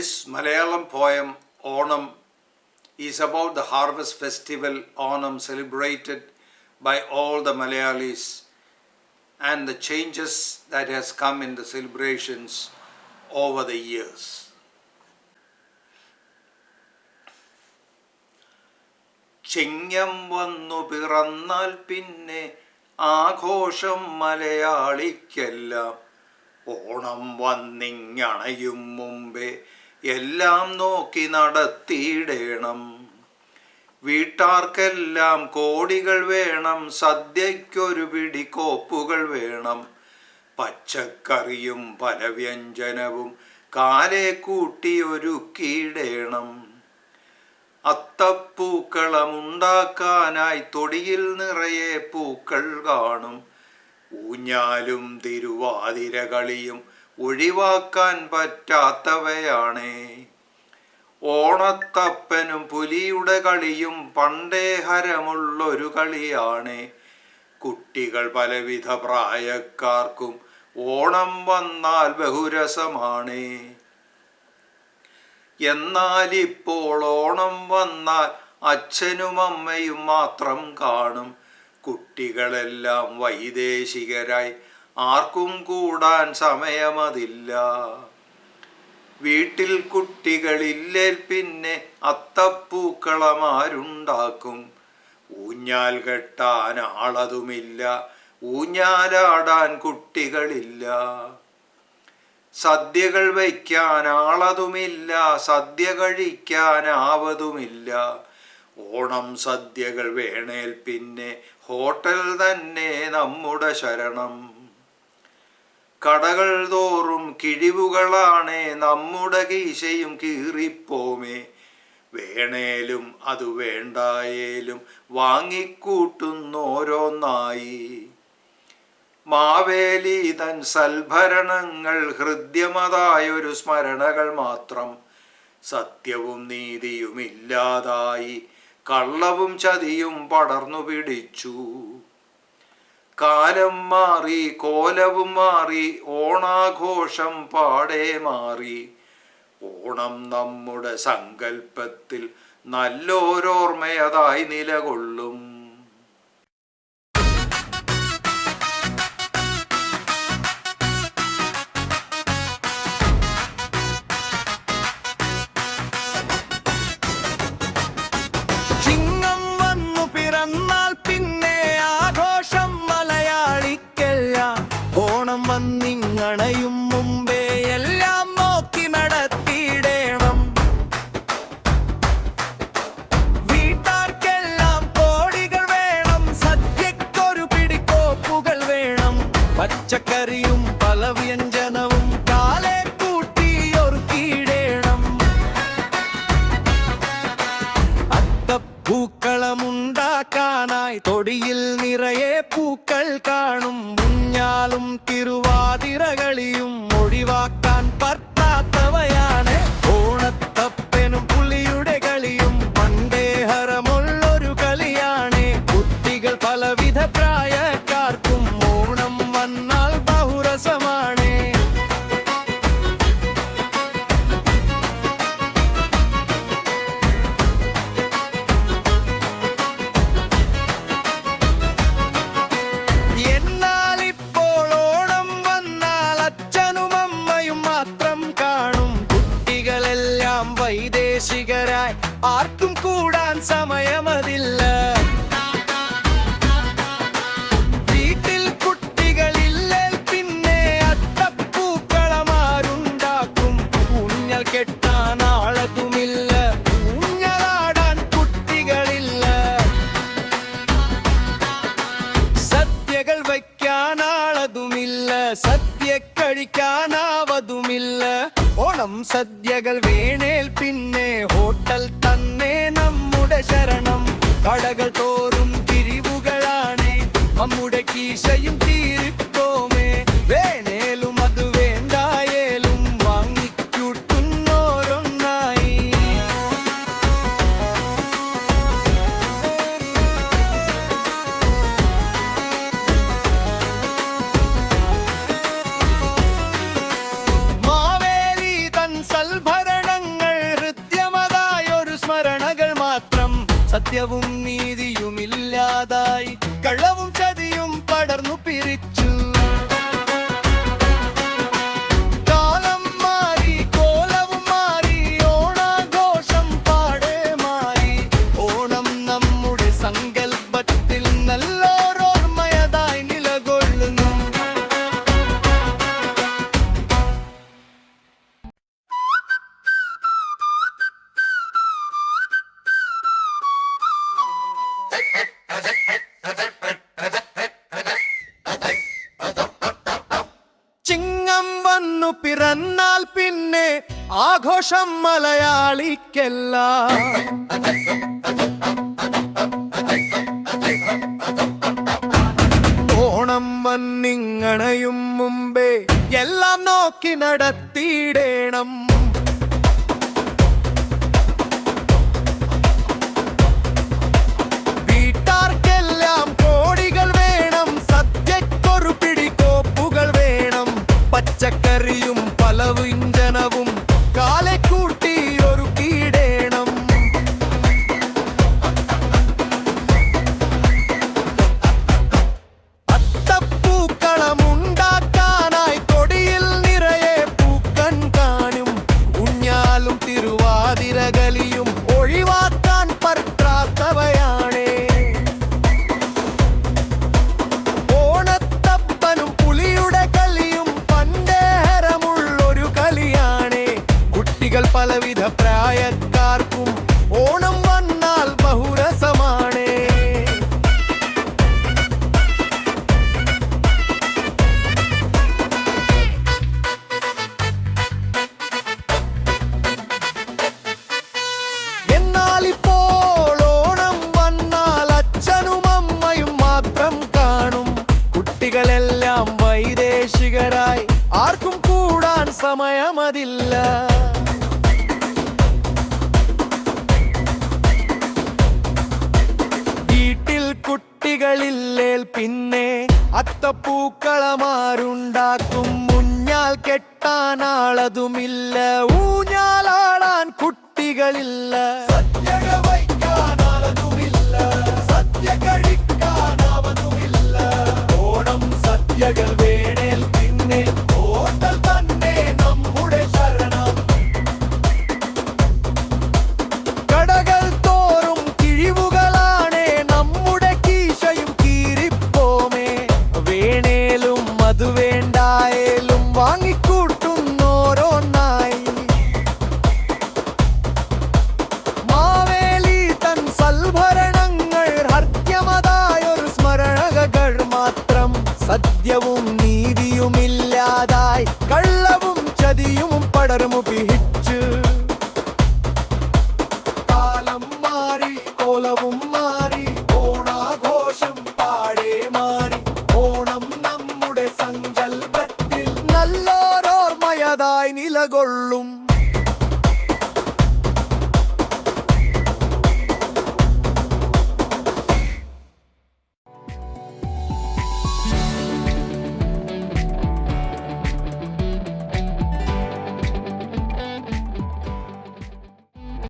This Malayalam poem, Onam, is about the harvest festival Onam celebrated by all the Malayalis and the changes that has come in the celebrations over the years. ചിങ്ങം വന്നു പിറന്നാൽ പിന്നെ ആഘോഷം മലയാളിക്കെല്ലാം ഓണം വന്നിങ്ങണയും മുമ്പേ എല്ലാം നോക്കി നടത്തിയിടേണം. വീട്ടാർക്കെല്ലാം കോടികൾ വേണം, സദ്യയ്ക്കൊരു പിടി കോപ്പുകൾ വേണം, പച്ചക്കറിയും പല വ്യഞ്ജനവും കാലേ കൂട്ടി ഒരുക്കിയിടേണം. അത്തപ്പൂക്കളമുണ്ടാക്കാനായി തൊടിയിൽ നിറയെ പൂക്കൾ കാണും. ഊഞ്ഞാലും തിരുവാതിരകളിയും ഒഴിവാക്കാൻ പറ്റാത്തവയാണേ. ഓണത്തപ്പനും പുലിയുടെ കളിയും പണ്ടേ ഹരമുള്ളൊരു കളിയാണേ. കുട്ടികൾ പലവിധ പ്രായക്കാർക്കും ഓണം വന്നാൽ ബഹുരസമാണേ. എന്നാലിപ്പോൾ ഓണം വന്നാൽ അച്ഛനും അമ്മയും മാത്രം കാണും. കുട്ടികളെല്ലാം വൈദേശികരായി, ആർക്കും കൂടാൻ സമയമതില്ല. വീട്ടിൽ കുട്ടികളില്ലേൽ പിന്നെ അത്തപ്പൂക്കളമാരുണ്ടാക്കും. ഊഞ്ഞാൽ കെട്ടാൻ ആളതുമില്ല, ഊഞ്ഞാലാടാൻ കുട്ടികളില്ല. സദ്യകൾ വയ്ക്കാൻ ആളതുമില്ല, സദ്യ കഴിക്കാനാവതുമില്ല. ഓണം സദ്യകൾ വേണേൽ പിന്നെ ഹോട്ടൽ തന്നെ നമ്മുടെ ശരണം. കടകൾ തോറും കിഴിവുകളാണേ, നമ്മുടെ കീശയും കീറിപ്പോമേ. വേണേലും അത് വേണ്ടായേലും വാങ്ങിക്കൂട്ടുന്നോരോന്നായി. മാവേലി തൻ സൽഭരണങ്ങൾ ഹൃദ്യമതായൊരു സ്മരണകൾ മാത്രം. സത്യവും നീതിയുമില്ലാതായി, കള്ളവും ചതിയും പടർന്നു പിടിച്ചു. കാലം മാറി, കോലവും മാറി, ഓണാഘോഷം പാടെ മാറി. ഓണം നമ്മുടെ സങ്കല്പത്തിൽ നല്ലൊരോർമ്മയതായി നിലകൊള്ളും. വന്നിങ്ങണയും മുമ്പേ എല്ലാം നോക്കി നടത്തിയിടേണം. വീട്ടാർക്കെല്ലാം കോടികൾ വേണം, സദ്യക്കൊരു പിടി കോപ്പുകൾ വേണം, പച്ചക്കറിയും പല വ്യഞ്ജനവും കാലേ കൂട്ടി ഒരുക്കിയിടേണം. അത്തപ്പൂക്കളമുണ്ടാക്കാനായി തൊടിയിൽ നിറയെ പൂക്കൾ കാണും. ഊഞ്ഞാലും തിരുവാതിരകളിയും ഒഴിവാക്കാൻ പറ്റാത്തവയാണ്. ഓണത്തപ്പനും പുലിയുടെ കളിയും പണ്ടേ ഹരമുള്ളൊരു കളിയാണ്. കുട്ടികൾ പലവിധ പ്രായക്കാർക്കും ഓണം വന്നാൽ ബഹുരസമാണ്. വൈദേശികരായി, ആർക്കും കൂടാൻ സമയമതില്ല. വീട്ടിൽ കുട്ടികളില്ലേൽ പിന്നെ അത്തപ്പൂക്കളമാരുണ്ടാക്കും. ഊഞ്ഞൽ കെട്ടാൻ ആളതുമില്ല, ഊഞ്ഞലാടാൻ കുട്ടികളില്ല. സദ്യകൾ വയ്ക്കാൻ ആളതുമില്ല, സദ്യ കഴിക്കാനാവതുമില്ല. ഓണം സദ്യകൾ വേണേൽ പിന്നെ ഹോട്ടൽ തന്നെ നമ്മുടെ ശരണം. കടകൾ തോറും തിരിവുകളാണ്, നമ്മുടെ കീശയും തീരിപ്പോമേ. വേണേലും അത് വേണ്ടായേലും വാങ്ങിക്കൂട്ടുന്നോരൊന്നായി. സൽഭരണങ്ങൾ സത്യവും നീതിയുമില്ലാതായി കള്ളവും ചതിയും പടർന്നു പിരിച്ചു. കാലം മാറി, കോലവും മാറി, ഓണാഘോഷം പാടെ മാറി. ഓണം നമ്മുടെ സങ്കൽപ്പത്തിൽ നല്ലൊരോർമ്മയതായി നിലകൊള്ളുന്നു. ചിങ്ങം വന്നു പിറന്നാൽ പിന്നെ ആഘോഷം മലയാളിക്കെല്ലാം. ഓണം വന്നിങ്ങണയും മുമ്പേ എല്ലാം നോക്കി നടത്തിയിടേണം. വീട്ടാർക്കെല്ലാം കോടികൾ വേണം, സദ്യക്കൊരു പിടി കോപ്പുകൾ വേണം. പച്ചക്കറിയും പലവ്യഞ്ജനവും കാലെ കൂട്ടി ഒരുക്കിയിടേണം. അത്തപ്പൂക്കളമുണ്ടാക്കാനായി കൊടിയിൽ നിറയെ പൂക്കൺ കാണും. ഊഞ്ഞാലും തിരുവാതിരകളിയും ഒഴിവാക്കാൻ പറ്റാത്തവയാണേ. ഓണത്തപ്പനും പുലിയുടെ കളിയും പണ്ടേരമുള്ളൊരു കളിയാണേ. കുട്ടികൾ പലവിധ പ്രായക്കാർക്കും ഓണം വന്നാൽ ബഹുരസമാണേ. എന്നാലിപ്പോൾ ഓണം വന്നാൽ അച്ഛനും അമ്മയും മാത്രം കാണും. കുട്ടികളെല്ലാം വൈദേശികരായി ആർക്കും കൂടാൻ സമയമതില്ല. വീട്ടിൽ കുട്ടികളില്ലേൽ പിന്നെ അത്തപ്പൂക്കളമാരുണ്ടാക്കും. ഊഞ്ഞാൽ കെട്ടാനാളതുമില്ല, ഊഞ്ഞാലാടാൻ കുട്ടികളില്ല. സദ്യക വയ്ക്കാനാളതുമില്ല, സദ്യ കഴിക്കാനാവതുമില്ല. ഓണം സദ്യകൾ വേണേൽ പിന്നെ ഹോട്ടൽ തന്നെ നമ്മുടെ ശരണം. കടകൾ തോറും കിഴിവുകളാണേ, നമ്മുടെ കീശയും കീറിപ്പോമേ. വേണേലും അത് വേണ്ടായേലും വാങ്ങിക്കൂട്ടുന്നോരോന്നായി. മാവേലി തൻ സൽഭരണങ്ങൾ ഹർദ്യമതായൊരു സ്മരണകൾ മാത്രം. സത്യവും നീതിയുമില്ലാതായി കള്ളവും ചതിയും പടർന്നു പിടിച്ചു. കാലം മാറി, കോലവും മാറി, ഓണാഘോഷം പാടെ മാറി. ഓണം നമ്മുടെ സങ്കൽപ്പത്തിൽ നല്ലൊരോർമ്മയതായി നിലകൊള്ളും.